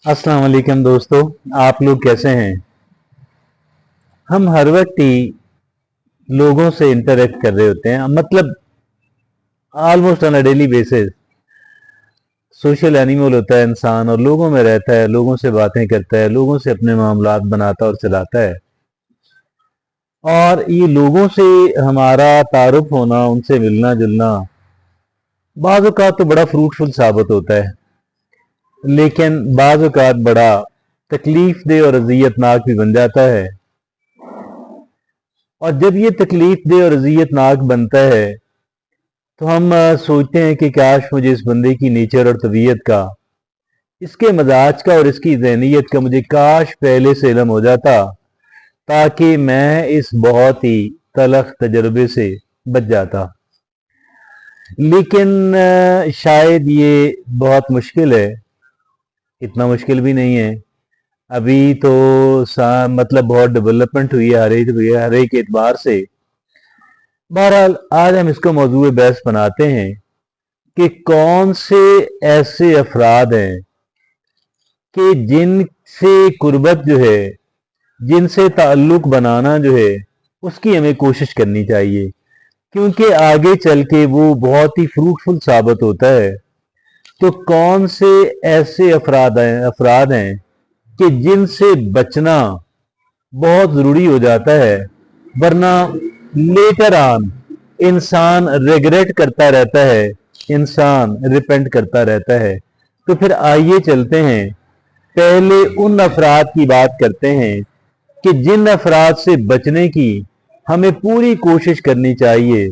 अस्सलाम वालेकुम दोस्तों, आप लोग कैसे हैं। हम हर वक्त ही लोगों से इंटरेक्ट कर रहे होते हैं, मतलब almost on a daily basis. Social animal होता है इंसान और लोगों में रहता है, लोगों से बातें करता है, लोगों से अपने मामलात बनाता और चलाता है। और ये लोगों से हमारा तारुफ होना, उनसे मिलना जुलना बाज़ औक़ात तो बड़ा फ्रूटफुल साबित होता है, लेकिन बाज़ औक़ात बड़ा तकलीफ दे और अज़ियतनाक भी बन जाता है। और जब ये तकलीफ दे और अज़ियतनाक बनता है तो हम सोचते हैं कि काश मुझे इस बंदे की नेचर और तबीयत का, इसके मजाज का और इसकी ज़हनियत का मुझे काश पहले से इल्म हो जाता, ताकि मैं इस बहुत ही तलख तजर्बे से बच जाता। लेकिन शायद ये बहुत मुश्किल है। इतना मुश्किल भी नहीं है। अभी तो मतलब बहुत डेवलपमेंट हुई है हर एक एतबार से। बहरहाल आज हम इसको मौजूद बहस बनाते हैं कि कौन से ऐसे अफराद हैं कि जिनसे कुर्बत जो है, जिनसे ताल्लुक बनाना जो है, उसकी हमें कोशिश करनी चाहिए, क्योंकि आगे चल के वो बहुत ही फ्रूटफुल साबित होता है। तो कौन से ऐसे अफराद हैं कि जिनसे बचना बहुत ज़रूरी हो जाता है, वरना लेटर ऑन इंसान रिग्रेट करता रहता है, इंसान रिपेंट करता रहता है। तो फिर आइए चलते हैं, पहले उन अफराद की बात करते हैं कि जिन अफराद से बचने की हमें पूरी कोशिश करनी चाहिए।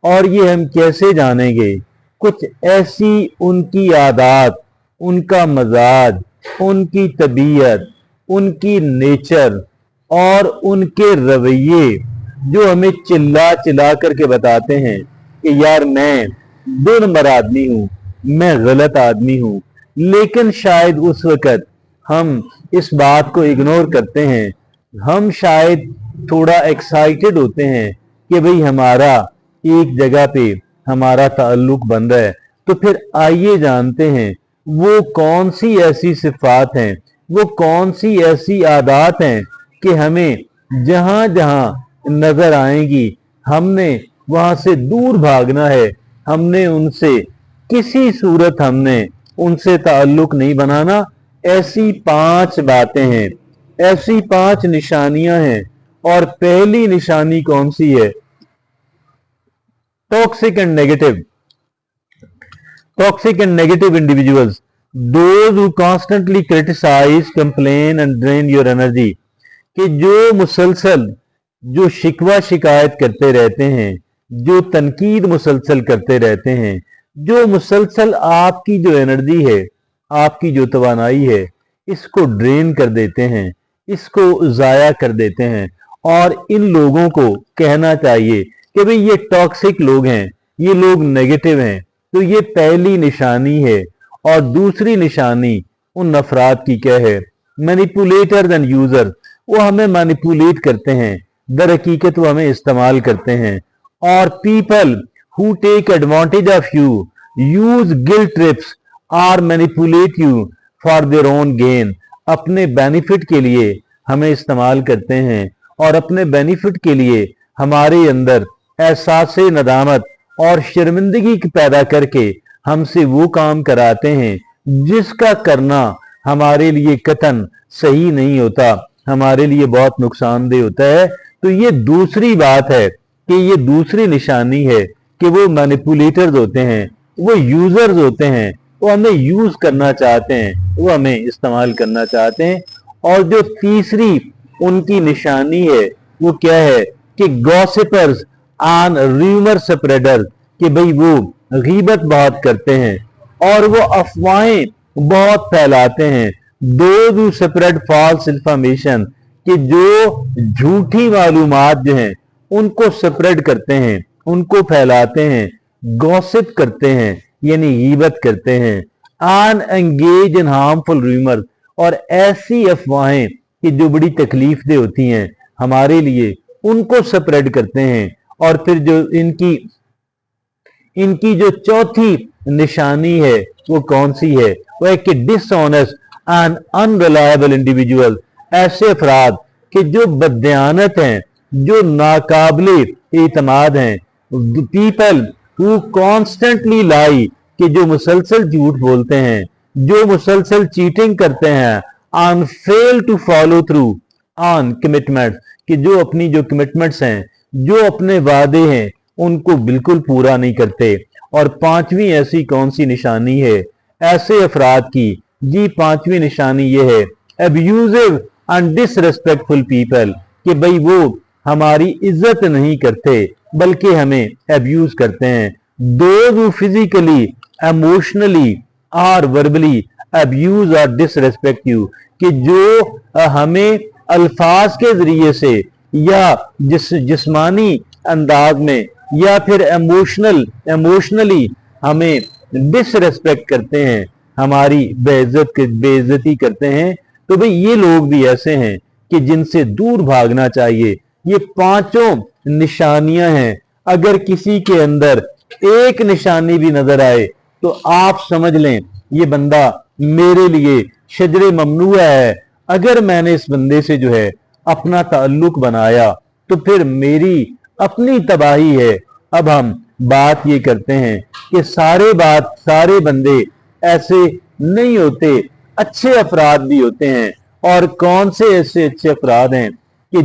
और ये हम कैसे जानेंगे? कुछ ऐसी उनकी आदत, उनका मजाज, उनकी तबीयत, उनकी नेचर और उनके रवैये जो हमें चिल्ला चिल्ला करके बताते हैं कि यार मैं 2 नंबर आदमी हूं, मैं गलत आदमी हूं। लेकिन शायद उस वक्त हम इस बात को इग्नोर करते हैं। हम शायद थोड़ा एक्साइटेड होते हैं कि भाई हमारा एक जगह पे हमारा ताल्लुक बन रहा है। तो फिर आइए जानते हैं वो कौन सी ऐसी सिफात हैं, वो कौन सी ऐसी आदत हैं कि हमें जहां जहां नजर आएंगी हमने वहां से दूर भागना है। हमने उनसे किसी सूरत हमने उनसे ताल्लुक नहीं बनाना। ऐसी 5 बातें हैं, ऐसी 5 निशानियां हैं। और पहली निशानी कौन सी है? Toxic and negative. Toxic and negative individuals, those who constantly criticize, complain and drain your energy, कि जो मुसलसल जो शिकवा शिकायत करते रहते हैं, जो तनकीद मुसलसल करते रहते हैं, जो मुसलसल आपकी जो एनर्जी है, आपकी जो तवानाई है, इसको ड्रेन कर देते हैं, इसको ज़ाया कर देते हैं। और इन लोगों को कहना चाहिए कि भाई ये टॉक्सिक लोग हैं, ये लोग नेगेटिव हैं। तो ये पहली निशानी है। और दूसरी निशानी उन अफराद की क्या है? Manipulator and user. वो हमें मैनिपुलेट करते हैं, दर हकीकत वो हमें इस्तेमाल करते हैं। और people who take advantage of you, use guilt trips और manipulate you for their own gain. अपने बेनिफिट के लिए हमें इस्तेमाल करते हैं और अपने बेनिफिट के लिए हमारे अंदर एहसास नदामत और शर्मिंदगी पैदा करके हमसे वो काम कराते हैं जिसका करना हमारे लिए कतन सही नहीं होता, हमारे लिए बहुत नुकसानदेह होता है। तो ये दूसरी बात है कि ये दूसरी निशानी है कि वो मैनिपुलेटर्स होते हैं, वो यूजर्स होते हैं, वो हमें यूज करना चाहते हैं, वो हमें इस्तेमाल करना चाहते हैं। और जो तीसरी उनकी निशानी है वो क्या है? कि गॉसिपर्स ऑन रूमर स्प्रेडर, कि भाई वो गीबत बहुत करते हैं और वो अफवाहें बहुत फैलाते हैं। Those who spread false information, कि जो झूठी मालूमात जो हैं उनको स्प्रेड करते हैं, उनको फैलाते हैं, गॉसिप करते हैं यानी गीबत करते हैं। On engage in harmful rumour, और ऐसी अफवाहें कि जो बड़ी तकलीफदेह होती हैं हमारे लिए, उनको स्प्रेड करते हैं। और फिर जो इनकी जो चौथी निशानी है वो कौन सी है? वो है कि डिसऑनेस्ट एंड अनरिलायबल इंडिविजुअल, ऐसे अफराद कि जो बददियानत हैं, जो नाकाबिले एतमाद हैं, पीपल हु कॉन्स्टेंटली लाई, कि जो मुसलसल झूठ बोलते हैं, जो मुसलसल चीटिंग करते हैं, on fail to follow through on commitment, कि जो अपनी जो कमिटमेंट्स हैं, जो अपने वादे हैं, उनको बिल्कुल पूरा नहीं करते। और पांचवी ऐसी कौन सी निशानी है ऐसे अफराद की? जी पांचवी निशानी ये है, अब्यूजिव एंड डिसरेस्पेक्टफुल पीपल, कि भाई वो हमारी इज्जत नहीं करते बल्कि हमें अब्यूज करते हैं। दोज हु फिजिकली, इमोशनली और वर्बली अब्यूज और डिसरेस्पेक्ट यू, कि जो हमें अल्फाज के जरिए से या जिस्मानी अंदाज में या फिर इमोशनली हमें डिसरेस्पेक्ट करते हैं, हमारी बेइज्जती करते हैं, तो भाई ये लोग भी ऐसे हैं कि जिनसे दूर भागना चाहिए। ये पांचों निशानियां हैं। अगर किसी के अंदर एक निशानी भी नजर आए तो आप समझ लें ये बंदा मेरे लिए शजरे ममनूआ है। अगर मैंने इस बंदे से जो है अपना ताल्लुक बनाया तो फिर मेरी अपनी तबाही है। अब हम बात ये करते हैं कि सारे बंदे ऐसे नहीं होते, अच्छे अफराद भी होते हैं। और कौन से ऐसे अच्छे अफराद हैं कि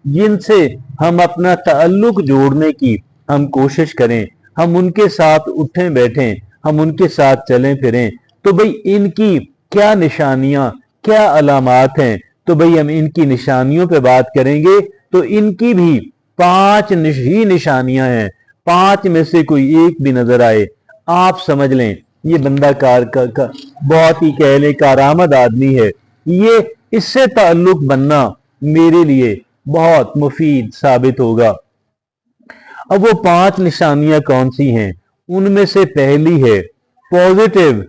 जिनसे हम अपना ताल्लुक जोड़ने की हम कोशिश करें, हम उनके साथ उठें बैठें, हम उनके साथ चलें फिरें। तो भाई इनकी क्या निशानियां, क्या अलामात हैं? तो भाई हम इनकी निशानियों पे बात करेंगे। तो इनकी भी पांच ही निशानियां हैं। पांच में से कोई एक भी नजर आए, आप समझ लें ये बंदा बहुत ही कह ले कारआमद आदमी है। ये इससे ताल्लुक बनना मेरे लिए बहुत मुफीद साबित होगा। अब वो पांच निशानियां कौन सी हैं? उनमें से पहली है पॉजिटिव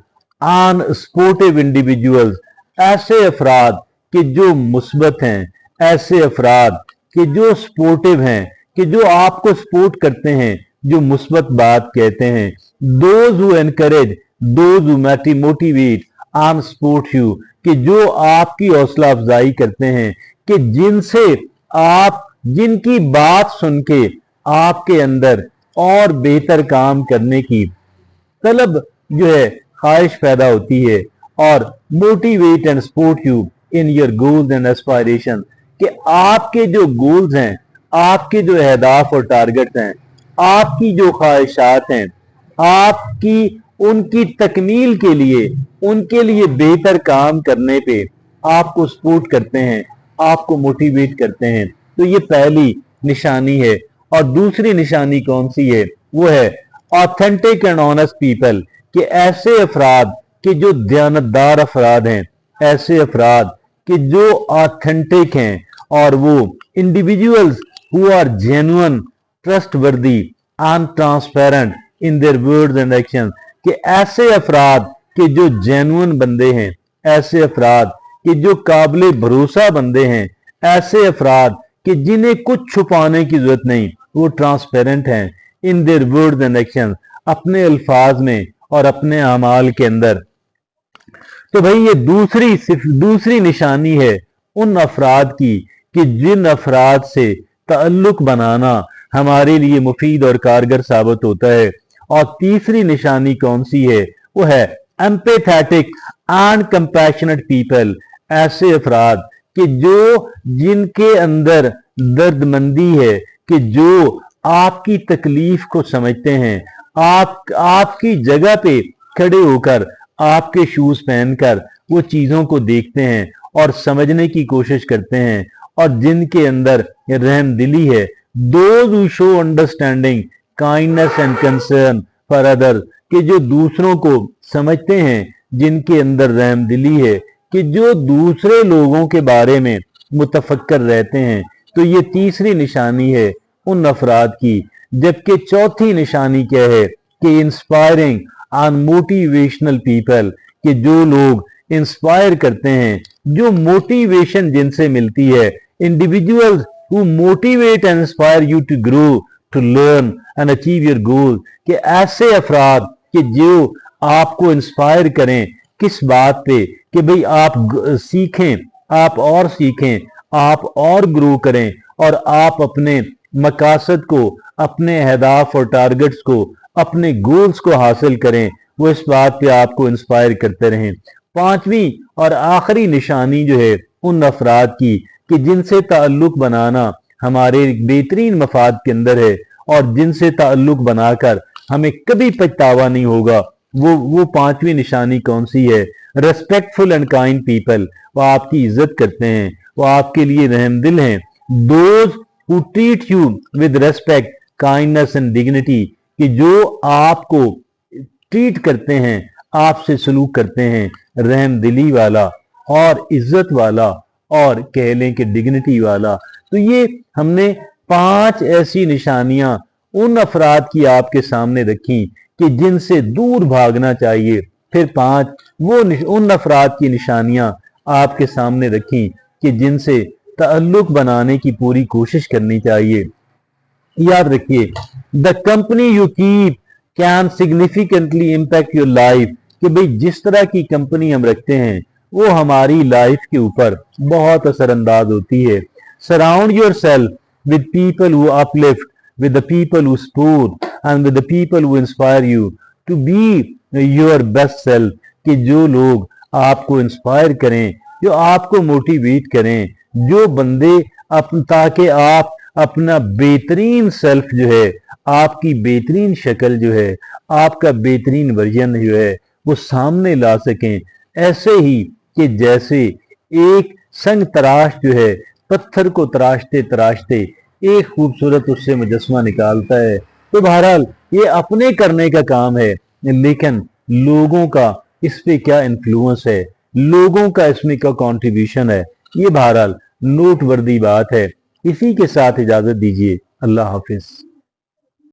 एंड सपोर्टिव इंडिविजुअल्स, ऐसे अफराद कि जो मुस्बत हैं, ऐसे अफराद कि जो सपोर्टिव हैं, कि जो आपको सपोर्ट करते हैं, जो मुस्बत बात कहते हैं। Those who encourage, those who motivate and support you, कि जो आपकी हौसला अफजाई करते हैं, कि जिनकी बात सुन के आपके अंदर और बेहतर काम करने की तलब जो है ख्वाहिश पैदा होती है। और motivate and support you in your goals and aspiration, कि आपके जो गोल्स हैं, आपके जो अहदाफ और टारगेट्स हैं, आपकी जो ख्वाहिशात हैं, आपकी उनकी तकमील के लिए, उनके लिए बेहतर काम करने पे आपको सपोर्ट करते हैं, आपको मोटिवेट करते हैं। तो ये पहली निशानी है। और दूसरी निशानी कौन सी है? वो है ऑथेंटिक एंड ऑनेस्ट पीपल, कि ऐसे अफराद कि जो दयानतदार अफराद हैं, ऐसे अफराद कि जो ऑथेंटिक हैं, और वो individuals who are genuine, trustworthy and transparent in their words and action, कि ऐसे अफराद कि जो जेन्युइन बंदे हैं, ऐसे अफराद कि जो काबिल भरोसा बंदे हैं, ऐसे अफराद कि जिन्हें कुछ छुपाने की जरूरत नहीं, वो ट्रांसपेरेंट हैं इन देयर वर्ड्स एंड एक्शन, अपने अल्फाज में और अपने अमाल के अंदर। तो भाई ये दूसरी निशानी है उन अफराद की कि जिन अफराद से ताल्लुक बनाना हमारे लिए मुफीद और कारगर साबित होता है। और तीसरी निशानी कौन सी है? वो है एम्पैथेटिक एंड कंपैशनेट पीपल, ऐसे अफराद कि जिनके अंदर दर्दमंदी है, कि जो आपकी तकलीफ को समझते हैं, आपकी जगह पे खड़े होकर, आपके शूज पहनकर वो चीजों को देखते हैं और समझने की कोशिश करते हैं, और जिनके अंदर रहमदिली है। Those who show understanding, kindness and concern for others, कि जो दूसरों को समझते हैं, जिनके अंदर रहमदिली है, कि जो दूसरे लोगों के बारे में मुतफक्कर रहते हैं। तो ये तीसरी निशानी है उन अफराद की। जबकि चौथी निशानी क्या है? कि इंस्पायरिंग एंड मोटिवेशनल पीपल, कि जो लोग इंस्पायर करते हैं, जो मोटिवेशन जिनसे मिलती है, individuals who motivate and inspire you to grow, to learn and achieve your goal, कि ऐसे अफराद कि जो आपको इंस्पायर करें किस बात पे कि भाई आप सीखें, आप और सीखें, आप और ग्रो करें और आप अपने मकासद को, अपने अहदाफ और टारगेट्स को, अपने गोल्स को हासिल करें, वो इस बात पे आपको इंस्पायर करते रहें। पांचवी और आखिरी निशानी जो है उन अफराद की कि जिनसे ताल्लुक बनाना हमारे बेहतरीन मफाद के अंदर है और जिनसे ताल्लुक बनाकर हमें कभी पछतावा नहीं होगा, वो पांचवी निशानी कौन सी है? रेस्पेक्टफुल एंड काइंड पीपल, वो आपकी इज्जत करते हैं, वो आपके लिए रहमदिल हैं। Those who treat you with respect, kindness and dignity, कि जो आपको ट्रीट करते हैं, आपसे सलूक करते हैं रहमदिली वाला और इज्जत वाला और कह लें कि डिग्निटी वाला। तो ये हमने 5 ऐसी निशानियां उन अफराद की आपके सामने रखी कि जिनसे दूर भागना चाहिए। फिर 5 उन अफराद की निशानियां आपके सामने रखी कि जिनसे ताल्लुक बनाने की पूरी कोशिश करनी चाहिए। याद रखिए, the company you keep can significantly impact your life, कि भाई जिस तरह की कंपनी हम रखते हैं वो हमारी लाइफ के ऊपर बहुत असरअंदाज होती है। Surround your self with people who uplift, with the people who support and with the people who inspire you to be your best self, कि जो लोग आपको इंस्पायर करें, जो आपको मोटिवेट करें, जो बंदे ताकि आप अपना बेहतरीन सेल्फ जो है, आपकी बेहतरीन शक्ल जो है, आपका बेहतरीन वर्जन जो है वो सामने ला सकें। ऐसे ही कि जैसे एक संग तराश जो है पत्थर को तराशते तराशते एक खूबसूरत उससे मुजस्मा निकालता है। तो बहरहाल ये अपने करने का काम है, लेकिन लोगों का इस पे क्या इन्फ्लुएंस है, लोगों का इसमें क्या कंट्रीब्यूशन है, ये बहरहाल नोटवर्दी बात है। इसी के साथ इजाजत दीजिए। अल्लाह हाफिज।